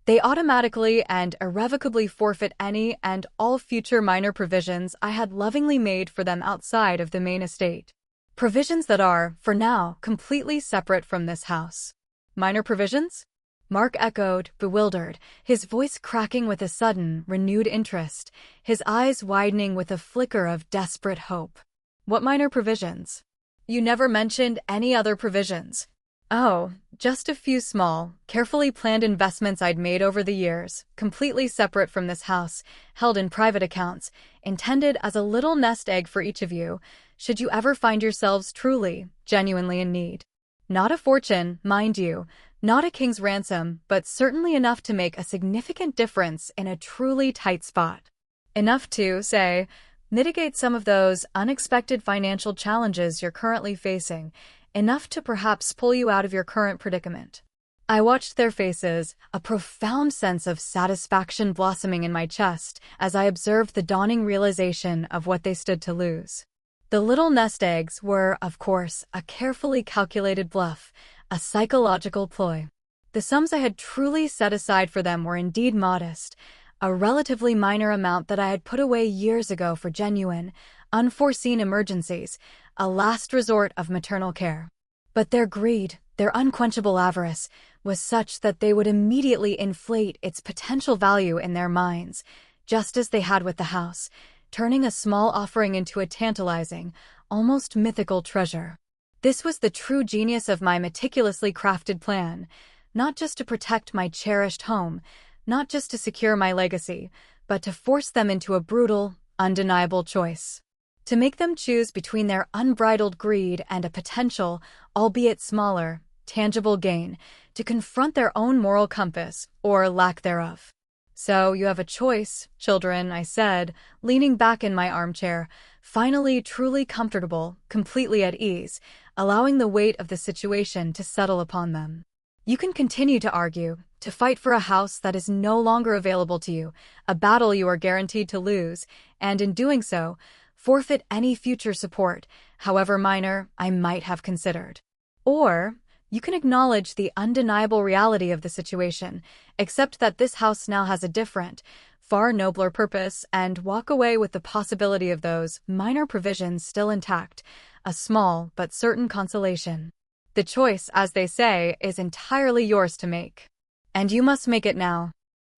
they automatically and irrevocably forfeit any and all future minor provisions I had lovingly made for them outside of the main estate. Provisions that are, for now, completely separate from this house. Minor provisions? Mark echoed, bewildered, his voice cracking with a sudden, renewed interest, his eyes widening with a flicker of desperate hope. What minor provisions? You never mentioned any other provisions. Oh, just a few small, carefully planned investments I'd made over the years, completely separate from this house, held in private accounts, intended as a little nest egg for each of you, should you ever find yourselves truly, genuinely in need. Not a fortune, mind you, not a king's ransom, but certainly enough to make a significant difference in a truly tight spot. Enough to, say, mitigate some of those unexpected financial challenges you're currently facing, enough to perhaps pull you out of your current predicament. I watched their faces, a profound sense of satisfaction blossoming in my chest as I observed the dawning realization of what they stood to lose. The little nest eggs were, of course, a carefully calculated bluff, a psychological ploy. The sums I had truly set aside for them were indeed modest, a relatively minor amount that I had put away years ago for genuine, unforeseen emergencies, a last resort of maternal care. But their greed, their unquenchable avarice, was such that they would immediately inflate its potential value in their minds, just as they had with the house, turning a small offering into a tantalizing, almost mythical treasure. This was the true genius of my meticulously crafted plan, not just to protect my cherished home, not just to secure my legacy, but to force them into a brutal, undeniable choice. To make them choose between their unbridled greed and a potential, albeit smaller, tangible gain, to confront their own moral compass, or lack thereof. So you have a choice, children, I said, leaning back in my armchair, finally truly comfortable, completely at ease, allowing the weight of the situation to settle upon them. You can continue to argue, to fight for a house that is no longer available to you, a battle you are guaranteed to lose, and in doing so, forfeit any future support, however minor, I might have considered. Or you can acknowledge the undeniable reality of the situation, accept that this house now has a different, far nobler purpose, and walk away with the possibility of those minor provisions still intact, a small but certain consolation. The choice, as they say, is entirely yours to make. And you must make it now.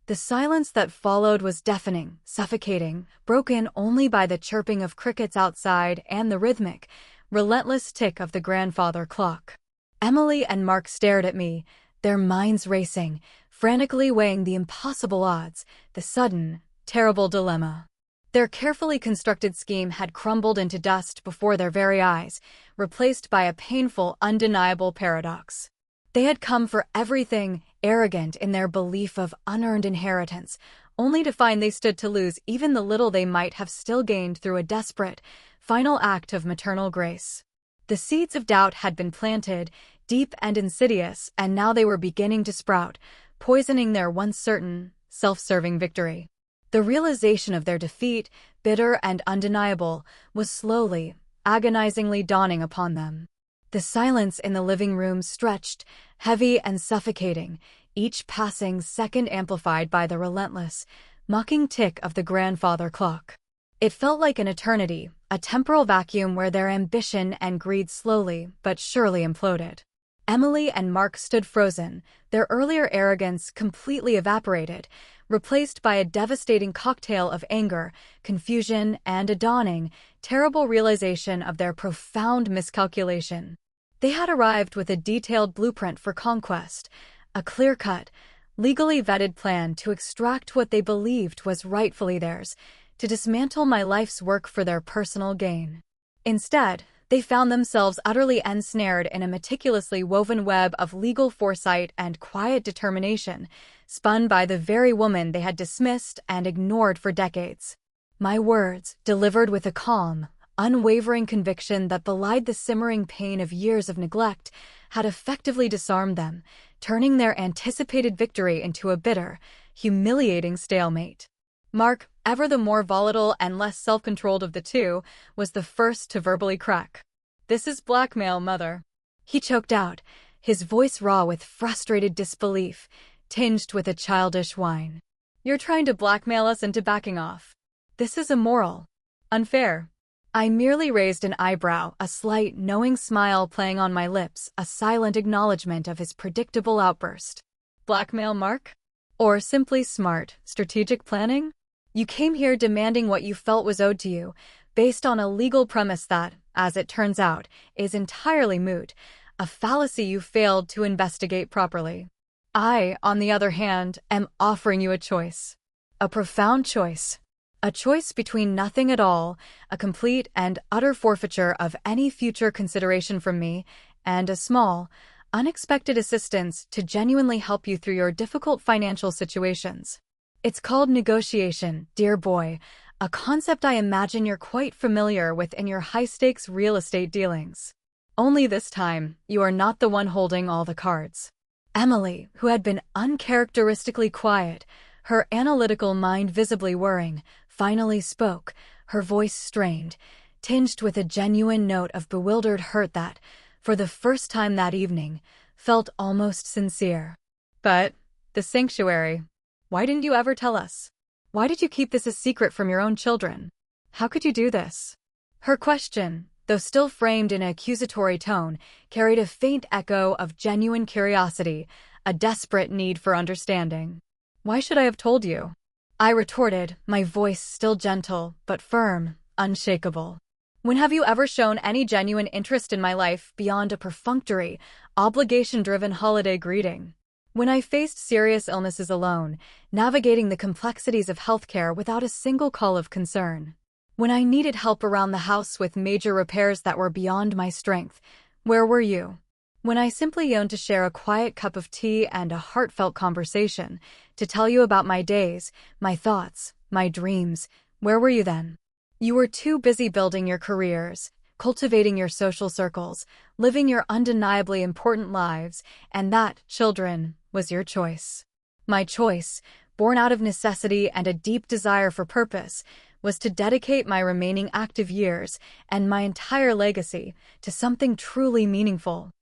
The silence that followed was deafening, suffocating, broken only by the chirping of crickets outside and the rhythmic, relentless tick of the grandfather clock. Emily and Mark stared at me, their minds racing, frantically weighing the impossible odds, the sudden, terrible dilemma. Their carefully constructed scheme had crumbled into dust before their very eyes, replaced by a painful, undeniable paradox. They had come for everything, arrogant in their belief of unearned inheritance, only to find they stood to lose even the little they might have still gained through a desperate, final act of maternal grace. The seeds of doubt had been planted, deep and insidious, and now they were beginning to sprout, poisoning their once certain, self-serving victory. The realization of their defeat, bitter and undeniable, was slowly, agonizingly dawning upon them. The silence in the living room stretched, heavy and suffocating, each passing second amplified by the relentless, mocking tick of the grandfather clock. It felt like an eternity, a temporal vacuum where their ambition and greed slowly but surely imploded. Emily and Mark stood frozen, their earlier arrogance completely evaporated, replaced by a devastating cocktail of anger, confusion, and a dawning, terrible realization of their profound miscalculation. They had arrived with a detailed blueprint for conquest, a clear-cut, legally vetted plan to extract what they believed was rightfully theirs, to dismantle my life's work for their personal gain. Instead, They found themselves utterly ensnared in a meticulously woven web of legal foresight and quiet determination, spun by the very woman they had dismissed and ignored for decades. My words, delivered with a calm, unwavering conviction that belied the simmering pain of years of neglect, had effectively disarmed them, turning their anticipated victory into a bitter, humiliating stalemate. Mark, ever the more volatile and less self-controlled of the two, was the first to verbally crack. "This is blackmail, Mother," he choked out, his voice raw with frustrated disbelief, tinged with a childish whine. "You're trying to blackmail us into backing off. This is immoral. Unfair." I merely raised an eyebrow, a slight, knowing smile playing on my lips, a silent acknowledgement of his predictable outburst. "Blackmail, Mark? Or simply smart, strategic planning? You came here demanding what you felt was owed to you, based on a legal premise that, as it turns out, is entirely moot, a fallacy you failed to investigate properly. I, on the other hand, am offering you a choice. A profound choice. A choice between nothing at all, a complete and utter forfeiture of any future consideration from me, and a small, unexpected assistance to genuinely help you through your difficult financial situations. It's called negotiation, dear boy, a concept I imagine you're quite familiar with in your high-stakes real estate dealings. Only this time, you are not the one holding all the cards." Emily, who had been uncharacteristically quiet, her analytical mind visibly whirring, finally spoke, her voice strained, tinged with a genuine note of bewildered hurt that, for the first time that evening, felt almost sincere. "But, the sanctuary. Why didn't you ever tell us? Why did you keep this a secret from your own children? How could you do this?" Her question, though still framed in an accusatory tone, carried a faint echo of genuine curiosity, a desperate need for understanding. "Why should I have told you?" I retorted, my voice still gentle, but firm, unshakable. "When have you ever shown any genuine interest in my life beyond a perfunctory, obligation-driven holiday greeting? When I faced serious illnesses alone, navigating the complexities of healthcare without a single call of concern. When I needed help around the house with major repairs that were beyond my strength, where were you? When I simply yearned to share a quiet cup of tea and a heartfelt conversation, to tell you about my days, my thoughts, my dreams, where were you then? You were too busy building your careers, cultivating your social circles, living your undeniably important lives, and that, children, was your choice. My choice, born out of necessity and a deep desire for purpose, was to dedicate my remaining active years and my entire legacy to something truly meaningful.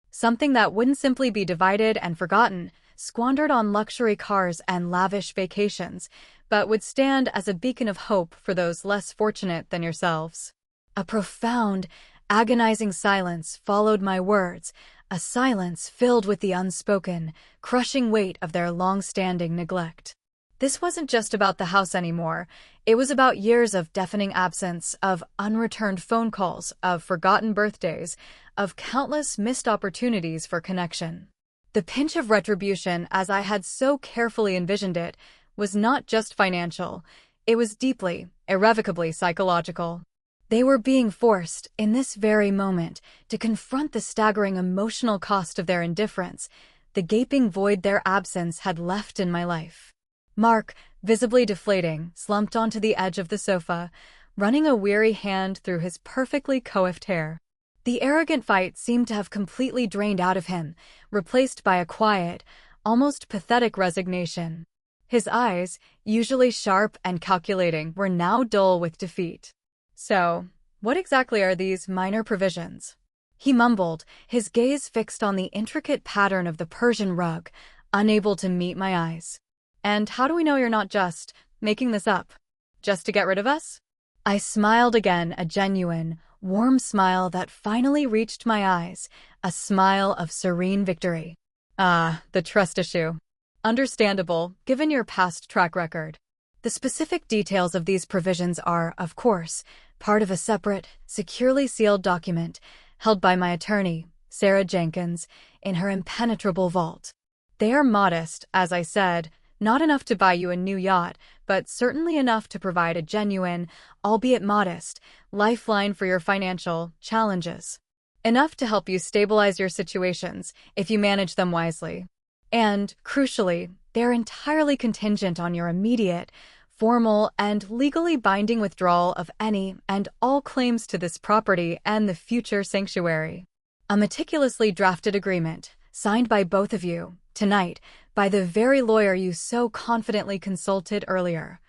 Something that wouldn't simply be divided and forgotten, squandered on luxury cars and lavish vacations, but would stand as a beacon of hope for those less fortunate than yourselves." A profound, agonizing silence followed my words, a silence filled with the unspoken, crushing weight of their long-standing neglect. This wasn't just about the house anymore. It was about years of deafening absence, of unreturned phone calls, of forgotten birthdays, of countless missed opportunities for connection. The pinch of retribution, as I had so carefully envisioned it, was not just financial. It was deeply, irrevocably psychological. They were being forced, in this very moment, to confront the staggering emotional cost of their indifference, the gaping void their absence had left in my life. Mark, visibly deflating, slumped onto the edge of the sofa, running a weary hand through his perfectly coiffed hair. The arrogant fight seemed to have completely drained out of him, replaced by a quiet, almost pathetic resignation. His eyes, usually sharp and calculating, were now dull with defeat. "So, what exactly are these minor provisions?" he mumbled, his gaze fixed on the intricate pattern of the Persian rug, unable to meet my eyes. "And how do we know you're not just making this up? Just to get rid of us?" I smiled again, a genuine, warm smile that finally reached my eyes, a smile of serene victory. "Ah, the trust issue. Understandable, given your past track record. The specific details of these provisions are, of course, part of a separate, securely sealed document held by my attorney, Sarah Jenkins, in her impenetrable vault. They are modest, as I said, Not enough to buy you a new yacht, but certainly enough to provide a genuine, albeit modest, lifeline for your financial challenges. Enough to help you stabilize your situations if you manage them wisely. And, crucially, they're entirely contingent on your immediate, formal, and legally binding withdrawal of any and all claims to this property and the future sanctuary. A meticulously drafted agreement, signed by both of you, tonight, by the very lawyer you so confidently consulted earlier,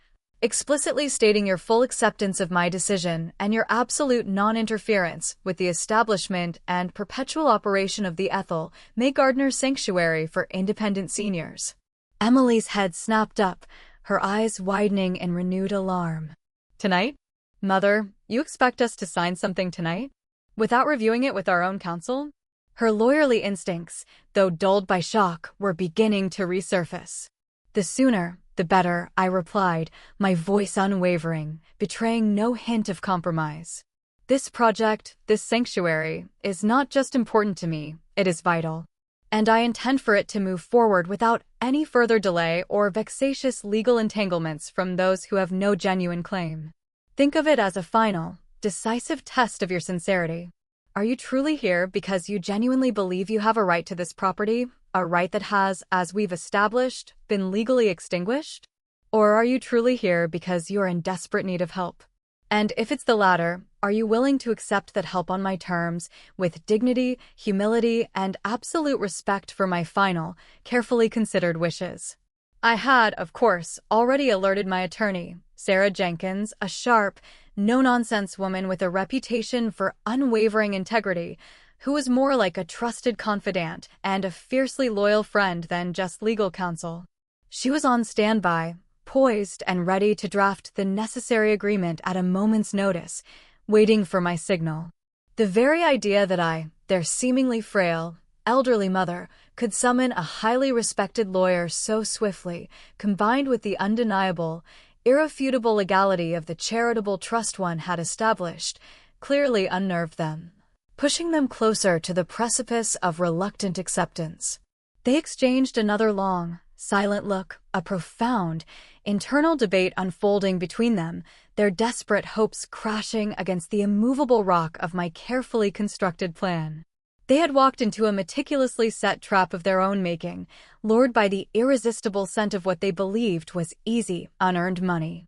explicitly stating your full acceptance of my decision and your absolute non-interference with the establishment and perpetual operation of the Ethel May Gardner Sanctuary for Independent Seniors. Emily's head snapped up, her eyes widening in renewed alarm. Tonight? Mother, you expect us to sign something tonight? Without reviewing it with our own counsel? Her lawyerly instincts, though dulled by shock, were beginning to resurface. The sooner, the better, I replied, my voice unwavering, betraying no hint of compromise. This project, this sanctuary, is not just important to me, it is vital. And I intend for it to move forward without any further delay or vexatious legal entanglements from those who have no genuine claim. Think of it as a final, decisive test of your sincerity. Are you truly here because you genuinely believe you have a right to this property, a right that has, as we've established, been legally extinguished? Or are you truly here because you're in desperate need of help? And if it's the latter, are you willing to accept that help on my terms, with dignity, humility, and absolute respect for my final, carefully considered wishes? I had, of course, already alerted my attorney, Sarah Jenkins, a sharp, no-nonsense woman with a reputation for unwavering integrity, who was more like a trusted confidant and a fiercely loyal friend than just legal counsel. She was on standby, poised and ready to draft the necessary agreement at a moment's notice, waiting for my signal. The very idea that I, their seemingly frail, elderly mother, could summon a highly respected lawyer so swiftly, combined with the undeniable, irrefutable legality of the charitable trust one had established, clearly unnerved them, pushing them closer to the precipice of reluctant acceptance. They exchanged another long, silent look, a profound, internal debate unfolding between them, their desperate hopes crashing against the immovable rock of my carefully constructed plan. They had walked into a meticulously set trap of their own making, lured by the irresistible scent of what they believed was easy, unearned money.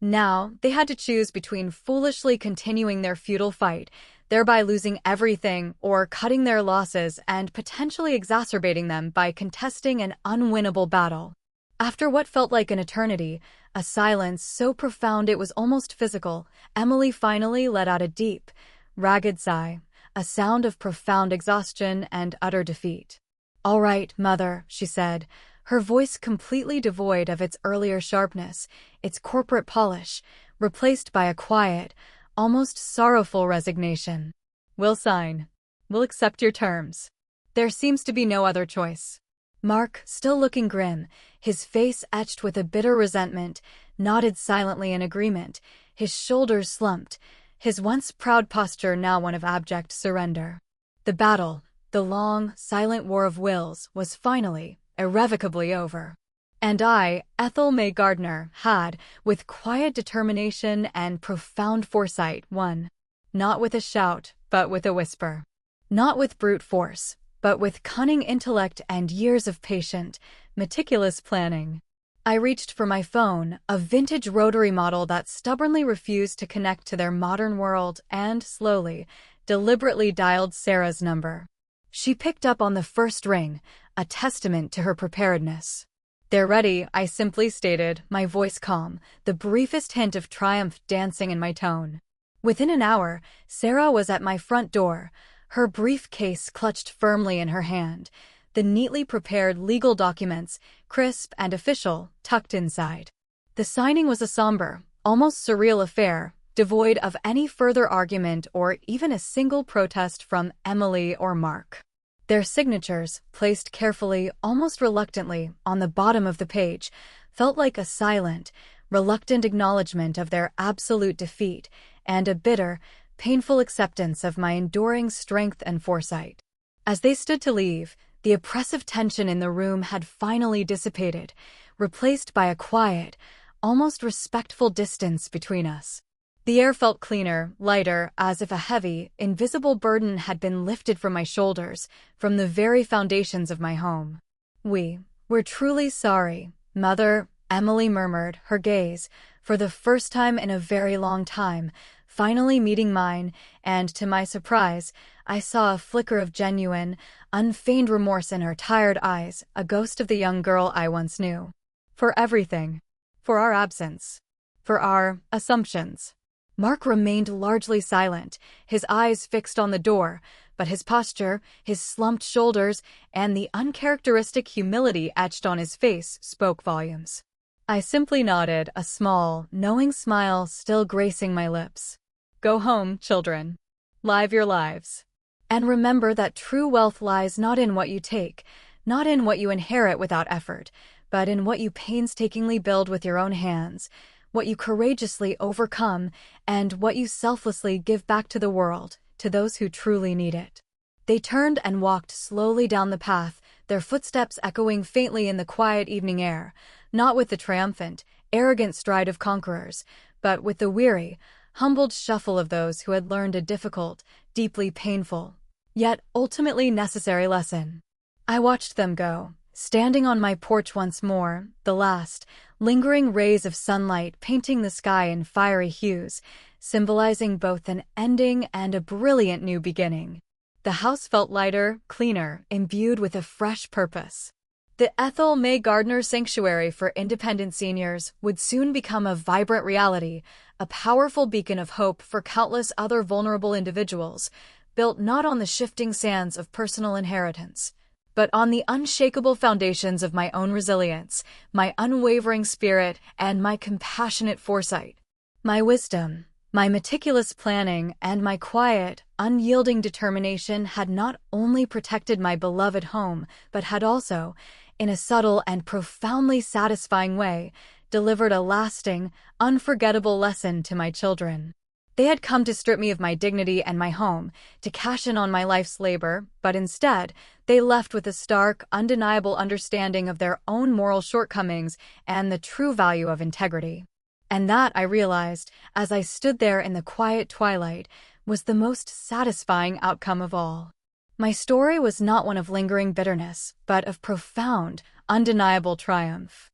Now, they had to choose between foolishly continuing their futile fight, thereby losing everything, or cutting their losses and potentially exacerbating them by contesting an unwinnable battle. After what felt like an eternity, a silence so profound it was almost physical, Emily finally let out a deep, ragged sigh, a sound of profound exhaustion and utter defeat. "All right, Mother," she said, her voice completely devoid of its earlier sharpness, its corporate polish, replaced by a quiet, almost sorrowful resignation. "We'll sign. We'll accept your terms. There seems to be no other choice." Mark, still looking grim, his face etched with a bitter resentment, nodded silently in agreement, his shoulders slumped, his once proud posture now one of abject surrender. The battle, the long, silent war of wills, was finally, irrevocably over. And I, Ethel May Gardner, had, with quiet determination and profound foresight, won. Not with a shout, but with a whisper. Not with brute force, but with cunning intellect and years of patient, meticulous planning. I reached for my phone, a vintage rotary model that stubbornly refused to connect to their modern world, and slowly, deliberately dialed Sarah's number. She picked up on the first ring, a testament to her preparedness. "They're ready," I simply stated, my voice calm, the briefest hint of triumph dancing in my tone. Within an hour, Sarah was at my front door, her briefcase clutched firmly in her hand, the neatly prepared legal documents, crisp and official, tucked inside. The signing was a somber, almost surreal affair, devoid of any further argument or even a single protest from Emily or Mark. Their signatures, placed carefully, almost reluctantly, on the bottom of the page, felt like a silent, reluctant acknowledgement of their absolute defeat and a bitter, painful acceptance of my enduring strength and foresight. As they stood to leave, the oppressive tension in the room had finally dissipated, replaced by a quiet, almost respectful distance between us. The air felt cleaner, lighter, as if a heavy, invisible burden had been lifted from my shoulders, from the very foundations of my home. We're truly sorry, Mother, Emily murmured, her gaze, for the first time in a very long time, finally meeting mine, and to my surprise, I saw a flicker of genuine, unfeigned remorse in her tired eyes, a ghost of the young girl I once knew. For everything. For our absence. For our assumptions. Mark remained largely silent, his eyes fixed on the door, but his posture, his slumped shoulders, and the uncharacteristic humility etched on his face spoke volumes. I simply nodded, a small, knowing smile still gracing my lips. Go home, children. Live your lives. And remember that true wealth lies not in what you take, not in what you inherit without effort, but in what you painstakingly build with your own hands, what you courageously overcome, and what you selflessly give back to the world, to those who truly need it. They turned and walked slowly down the path, their footsteps echoing faintly in the quiet evening air, not with the triumphant, arrogant stride of conquerors, but with the weary, humbled shuffle of those who had learned a difficult, deeply painful, yet ultimately necessary lesson. I watched them go, standing on my porch once more, the last, lingering rays of sunlight painting the sky in fiery hues, symbolizing both an ending and a brilliant new beginning. The house felt lighter, cleaner, imbued with a fresh purpose. The Ethel May Gardner Sanctuary for Independent Seniors would soon become a vibrant reality, a powerful beacon of hope for countless other vulnerable individuals, built not on the shifting sands of personal inheritance, but on the unshakable foundations of my own resilience, my unwavering spirit, and my compassionate foresight. My wisdom, my meticulous planning, and my quiet, unyielding determination had not only protected my beloved home, but had also, in a subtle and profoundly satisfying way, delivered a lasting, unforgettable lesson to my children. They had come to strip me of my dignity and my home, to cash in on my life's labor, but instead, they left with a stark, undeniable understanding of their own moral shortcomings and the true value of integrity. And that, I realized, as I stood there in the quiet twilight, was the most satisfying outcome of all. My story was not one of lingering bitterness, but of profound, undeniable triumph.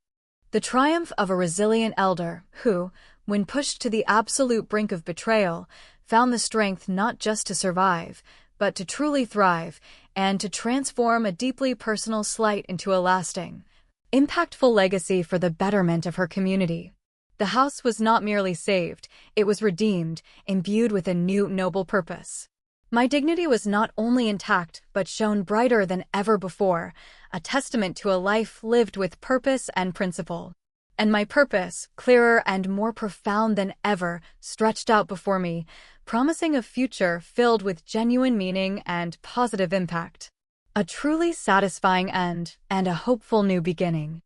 The triumph of a resilient elder who, when pushed to the absolute brink of betrayal, found the strength not just to survive, but to truly thrive, and to transform a deeply personal slight into a lasting, impactful legacy for the betterment of her community. The house was not merely saved, it was redeemed, imbued with a new noble purpose. My dignity was not only intact, but shone brighter than ever before, a testament to a life lived with purpose and principle. And my purpose, clearer and more profound than ever, stretched out before me, promising a future filled with genuine meaning and positive impact. A truly satisfying end, and a hopeful new beginning.